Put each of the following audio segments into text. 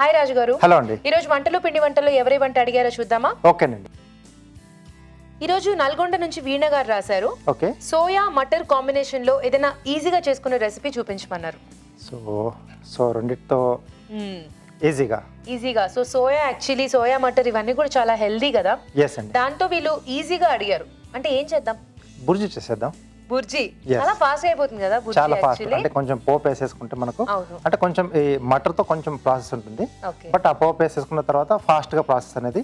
Hi రాజు గారు. Hello అండి. ఈ రోజు వంటలు పిండి వంటలు ఎవరి వంట అడిగారో చూద్దామా? ఓకేనండి. ఈ రోజు నల్గొండ నుంచి వీణ గారు రాశారు. ఓకే. సోయా మటర్ కాంబినేషన్ లో ఏదైనా ఈజీగా చేసుకునే రెసిపీ చూపించమన్నారు. సో రెండిటితో ఈజీగా so soya actually soya matar ఇవన్నీ కూడా చాలా హెల్దీ కదా. ఎస్ అండి. దాంతో వీళ్ళు ఈజీగా అడిగారు. అంటే ఏం చేద్దాం? బుర్జీ చేసేద్దాం. బుర్జీ చాలా ఫాస్ట్ అయిపోతుంది కదా. బుర్జీ చాలా ఫాస్ట్. అంటే కొంచెం పోపు వేసేసుకుంటే మనకు అంటే కొంచెం ఈ మటర్ తో కొంచెం ప్రాసెస్ ఉంటుంది. బట్ ఆ పోపు వేసేసుకున్న తర్వాత ఫాస్ట్ గా ప్రాసెస్ అనేది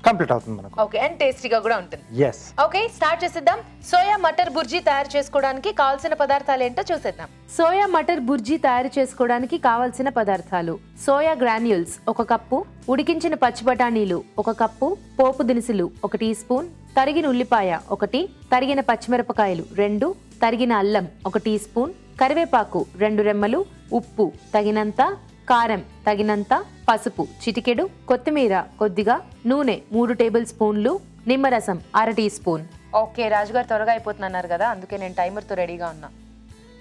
కంప్లీట్ అవుతుంది మనకు. ఓకే. అండ్ టేస్టీగా కూడా ఉంటుంది. ఎస్. ఓకే, స్టార్ట్ చేసేద్దాం. సోయా మటర్ బుర్జీ తయారు చేసుకోవడానికి కావాల్సిన పదార్థాలు ఏంటో చూసేద్దాం. సోయా మటర్ బుర్జీ తయారు చేసుకోవడానికి కావాల్సిన పదార్థాలు: సోయా గ్రాన్యూల్స్ 1 కప్పు, ఉడికించిన పచ్చి బఠానీలు 1 కప్పు, పోపు దినుసులు 1 టీ స్పూన్, తరిగిన ఉల్లిపాయ 1, తరిగిన పచ్చిమిరపకాయలు 2, తరిగిన అల్లం 1 టీ స్పూన్, కరివేపాకు 2 రెమ్మలు, ఉప్పు తగినంత, కారం తగినంత, పసుపు చిటికెడు, కొత్తిమీర కొద్దిగా, నూనె 3 టేబుల్ స్పూన్లు, నిమ్మరసం 1/2 టీ స్పూన్. ఓకే, రాజుగారు త్వరగా అయిపోతున్నారు కదా, అందుకే నేను టైమర్తో రెడీగా ఉన్నా.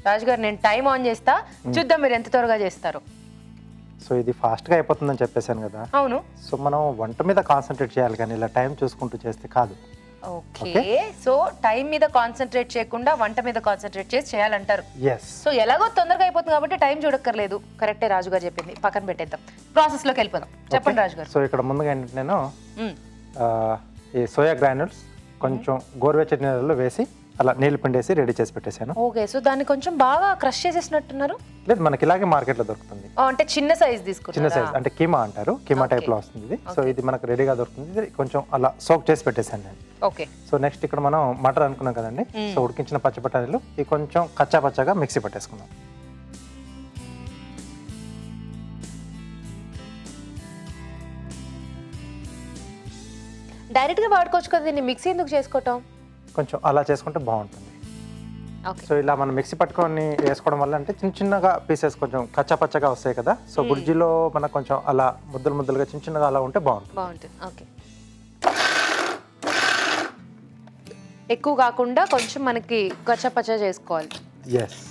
రాజుగారు నేను టైం ఆన్ చేస్తా, చూద్దాం మీరు ఎంత త్వరగా చేస్తారో. సో ఇది ఫాస్ట్ గా అయిపోతుందని చెప్పేశాను కదా. అవును. సో మనం వంట మీద కాన్సన్ట్రేట్ చేయాలి కానీ ఇలా టైం చూసుకుంటూ చేస్తే కాదు. ఓకే. సో టైం మీద కాన్సన్ట్రేట్ చేయకుండా వంట మీద కాన్సన్ట్రేట్ చేసి చేయాలంటారు. ఎస్. సో ఎలాగో తొందరగా అయిపోతుంది కాబట్టి టైం చూడక్కర్లేదు. కరెక్టే రాజుగారు చెప్పింది. పక్కన పెట్టేద్దాం, ప్రాసెస్ లోకి వెళ్ళిపోదాం. చెప్పండి రాజుగారు. సో ఇక్కడ ముందుగా ఏంటంటే నేను ఈ సోయా గ్రాన్యూల్స్ కొంచెం గోరువెచ్చని నీళ్ళలో వేసి అలా నీళ్ళు పిండేసి రెడీ చేసి పెట్టేశాను. ఓకే. సో దాన్ని కొంచెం బాగా క్రష్ చేసేసినట్టున్నారు. లేదు, మనకి ఇలాగే మార్కెట్ లో దొరుకుతుంది. అంటే చిన్న సైజ్ తీసుకుంటారు. చిన్న సైజ్ అంటే కీమా అంటారు. కీమా టైప్ లో వస్తుంది ఇది. సో ఇది మనకు రెడీగా దొరుకుతుంది. ఇది కొంచెం అలా సోక్ చేసి పెట్టేశాను నేను. ఓకే. సో నెక్స్ట్ ఇక్కడ మనం మటర్ అనుకున్నాం కదండి. సో ఉడికించిన పచ్చి బఠానీలు ఇది కొంచెం కచ్చా పచ్చగా మిక్సీ పట్టేసుకున్నాం. డైరెక్ట్ గా వాడుకోవచ్చు కదా, దీన్ని మిక్సీ ఎందుకు చేసుకోవటం? కొంచెం అలా చేసుకుంటే బాగుంటుంది. ఓకే. సో ఇలా మనం మిక్సీ పట్టుకొని వేసుకోవడం వల్ల అంటే చిన్న చిన్నగా పీసెస్ కొంచెం కచ్చా పచ్చగా వస్తాయి కదా. సో బుర్జీలో మనకు కొంచెం అలా ముద్దలు ముద్దలుగా చిన్న చిన్నగా అలా ఉంటే బాగుంటుంది. ఓకే. ఎక్కువ కాకుండా కొంచెం మనకి కచ్చా పచ్చా చేసుకోవాలి. ఎస్.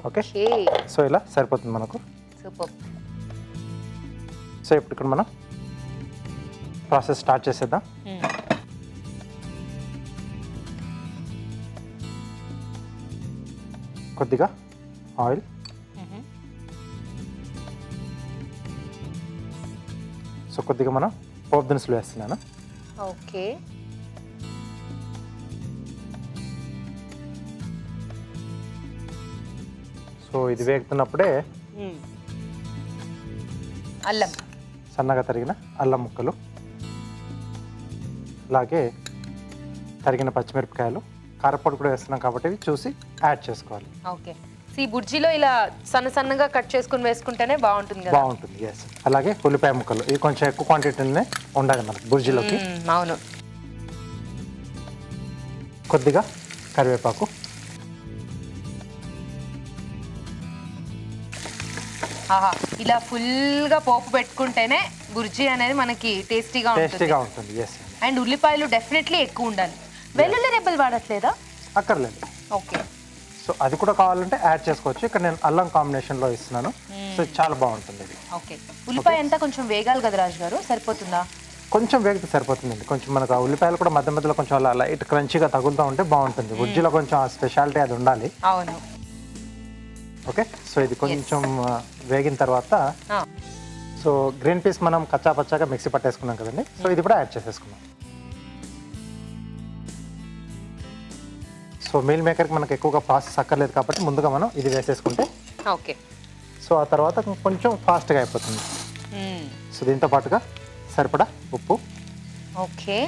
ఓకే. సో ఇలా సరిపోతుంది మనకు. సూపర్. సో ఇప్పుడు ఇక్కడ మనం ప్రాసెస్ స్టార్ట్ చేసేద్దాం. కొద్దిగా ఆయిల్, సో కొద్దిగా మనం పోపు దినుసులు వేస్తున్నాను. ఓకే. సో ఇది వేగుతున్నప్పుడే అల్లం, సన్నగా తరిగిన అల్లం ముక్కలు, అలాగే తరిగిన పచ్చిమిరపకాయలు, కారపొడి కూడా వేస్తున్నాం కాబట్టి ఇవి చూసి యాడ్ చేసుకోవాలి. ఓకే. ఈ బుర్జీలో ఇలా సన్న సన్నగా కట్ చేసుకుని వేసుకుంటేనే బాగుంటుంది కదా. బాగుంటుంది. ఎస్. అలాగే ఉల్లిపాయ ముక్కలు ఇవి కొంచెం ఎక్కువ క్వాంటిటీనే ఉండాలి మనకు బుర్జీలోకి. అవును. కొద్దిగా కరివేపాకు, ఆహా, ఇలా ఫుల్ గా పోపు పెట్టుకుంటేనే బుర్జీ అనేది మనకి టేస్టీగా ఉంటుంది. ఎస్. అండ్ ఉల్లిపాయలు డెఫినెట్లీ ఎక్కువ ఉండాలి. వెల్లుల్లి రెబ్బలు వాడట్లేదా? అక్కర్లేదు. ఓకే. సో అది కూడా కావాలంటే యాడ్ చేసుకోవచ్చు. ఇక్కడ నేను అల్లం కాంబినేషన్ లో ఇస్తున్నాను. సో చాలా బాగుంటుంది ఇది. ఓకే. ఉల్లిపాయ అంతా కొంచెం వేగాలి కదా రాజు గారు, సరిపోతుందా? కొంచెం వేగితే సరిపోతుందండి. కొంచెం మనకు ఆ ఉల్లిపాయలు కూడా మధ్య మధ్యలో కొంచెం అలా లైట్ క్రంచీగా తగులుతూ ఉంటే బాగుంటుంది. బుర్జీలో కొంచెం ఆ స్పెషాలిటీ అది ఉండాలి. అవును. ఓకే. సో ఇది కొంచెం వేగిన తర్వాత సో గ్రీన్ పీస్ మనం కచ్చా పచ్చాగా మిక్సీ పట్టేసుకున్నాం కదండి. సో ఇది కూడా యాడ్ చేసేసుకున్నాం. సో మీల్ మేకర్కి మనకు ఎక్కువగా ప్రాసెస్ అక్కర్లేదు కాబట్టి ముందుగా మనం ఇది వేసేసుకుంటే ఓకే. సో ఆ తర్వాత కొంచెం ఫాస్ట్గా అయిపోతుంది. సో దీంతో పాటుగా సరిపడా ఉప్పు, ఓకే,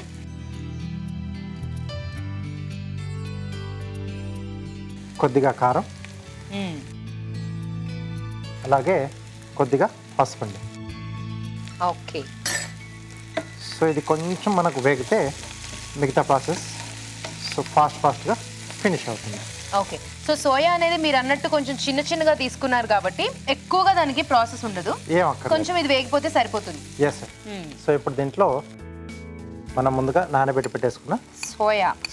కొద్దిగా కారం, అలాగే కొద్దిగా పసుపు అండి. ఓకే. సో ఇది కొంచెం మనకు వేగితే మిగతా ప్రాసెస్ సో ఫాస్ట్గా ఫినిష్ అవుతుంది. ఓకే. సో సోయా అనేది మీరు అన్నట్టు కొంచెం చిన్న చిన్నగా తీసుకున్నారు కాబట్టి ఎక్కువగా దానికి ప్రాసెస్ ఉండదు, కొంచెం ఇది వేగిపోతే సరిపోతుంది. Yes sir. సో ఇప్పుడు దీంట్లో మనం ముందుగా నానబెట్టి పెట్టేసుకున్న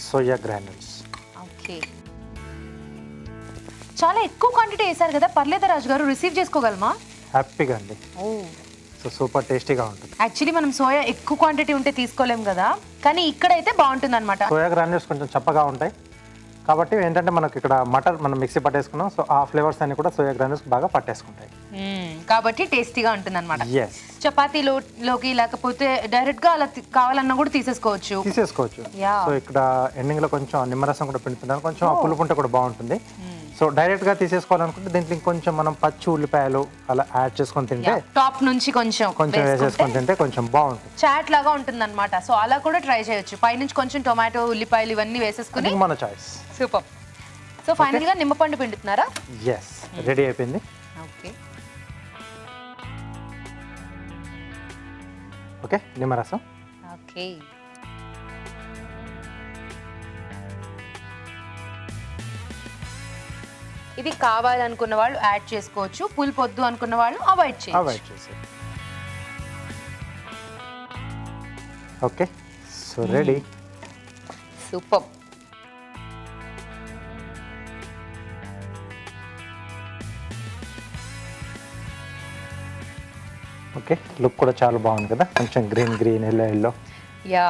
సోయా గ్రాన్యూల్స్. ఓకే, చాలా ఎక్కువ క్వాంటిటీ వేసారు కదా, పర్లేదా రాజు గారు, రిసీవ్ చేసుకోగలమా? హ్యాపీగా అండి. సో సూపర్ టేస్టీగా ఉంటుంది. యాక్చువల్లీ మనం సోయా ఎక్కువ క్వాంటిటీ ఉంటే తీసుకోలేం కదా, కానీ ఇక్కడైతే బాగుంటుంది అనమాట. సోయా గ్రాన్యూల్స్ కొంచెం చప్పగా ఉంటాయి కాబట్టి ఏంటంటే మనకి ఇక్కడ మటర్ మనం మిక్సీ పట్టేసుకున్నాం. సో ఆ ఫ్లేవర్స్ అన్ని కూడా సోయా గ్రాన్యూల్స్ బాగా పట్టేసుకుంటాయి కాబట్టి టేస్టీగా ఉంటుంది అనమాట. yes చపాతీలోకి లేకపోతే డైరెక్ట్ గా అలా కావాలన్నా కూడా తీసేసుకోవచ్చు. సో ఇక్కడ ఎండింగ్ లో కొంచెం నిమ్మరసం కూడా పిండుతున్నాను, కొంచెం ఆ పులుపు ఉంటే కూడా బాగుంటుంది. సో డైరెక్ట్ గా తీసేసుకోవాలనుకుంటే దీంట్లో ఇంకొంచెం మనం పచ్చి ఉల్లిపాయలు అలా యాడ్ చేసుకొని తింటే, టాప్ నుంచి కొంచెం వేసేసుకొని తింటే కొంచెం బాగుంటుంది, చాట్ లాగా ఉంటుంది అనమాట. సో అలా కూడా ట్రై చేయొచ్చు. పైనుంచి కొంచెం టొమాటో, ఉల్లిపాయలు ఇవన్నీ వేసేసుకుని మన చాయిస్. సూపర్. సో ఫైనల్ గా నిమ్మపండు పిండుతున్నారా? ఎస్, రెడీ అయిపోయింది. ఓకే ఓకే, నిమ్మరసం. ఓకే, ఇది కావాలనుకున్న వాళ్ళు యాడ్ చేసుకోవచ్చు, పులుపు వద్దు అనుకున్న వాళ్ళు అవాయిడ్ చేయొచ్చు. Okay, so ready. Super. Okay, look కూడా చాలా బాగుంది కదా, కొంచెం గ్రీన్ ఎల్లో. యా,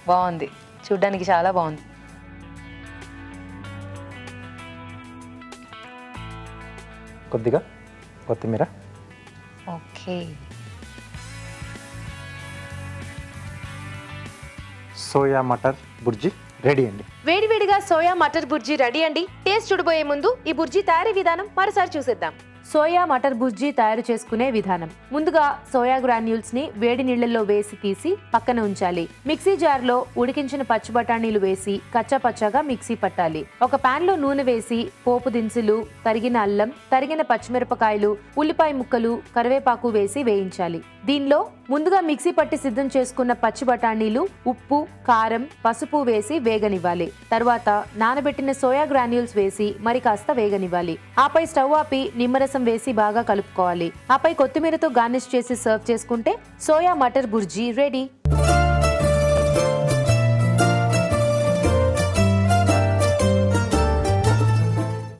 బాగుంది, చూడ్డానికి చాలా బాగుంది. కొద్దిగా కొత్తిమీర. Okay, soya matar bhurji ready అండి. వేడివేడిగా సోయా మటర్ బుర్జీ రెడీ అండి. టేస్ట్ చూడబోయే ముందు ఈ బుర్జీ తయారీ విధానం మరోసారి చూసేద్దాం. సోయా మటర్ బుర్జీ తయారు చేసుకునే విధానం. ముందుగా సోయా గ్రాన్యూల్స్ ని వేడి నీళ్లలో వేసి తీసి పక్కన ఉంచాలి. మిక్సీ జార్ లో ఉడికించిన పచ్చి బఠానీలు వేసి కచ్చాపచ్చాగా మిక్సీ పట్టాలి. ఒక పాన్ లో నూనె వేసి పోపు దినుసులు, తరిగిన అల్లం, తరిగిన పచ్చిమిరపకాయలు, ఉల్లిపాయ ముక్కలు, కరివేపాకు వేసి వేయించాలి. దీనిలో ముందుగా మిక్సీ పట్టి సిద్ధం చేసుకున్న పచ్చి బఠానీలు, ఉప్పు, కారం, పసుపు వేసి వేగనివ్వాలి. తర్వాత నానబెట్టిన సోయా గ్రాన్యూల్స్ వేసి మరి కాస్త వేగనివ్వాలి. ఆపై స్టవ్ ఆపి నిమ్మరసం వేసి బాగా కలుపుకోవాలి. ఆపై కొత్తిమీరతో గార్నిష్ చేసి సర్వ్ చేసుకుంటే సోయా మటర్ బుర్జీ రెడీ.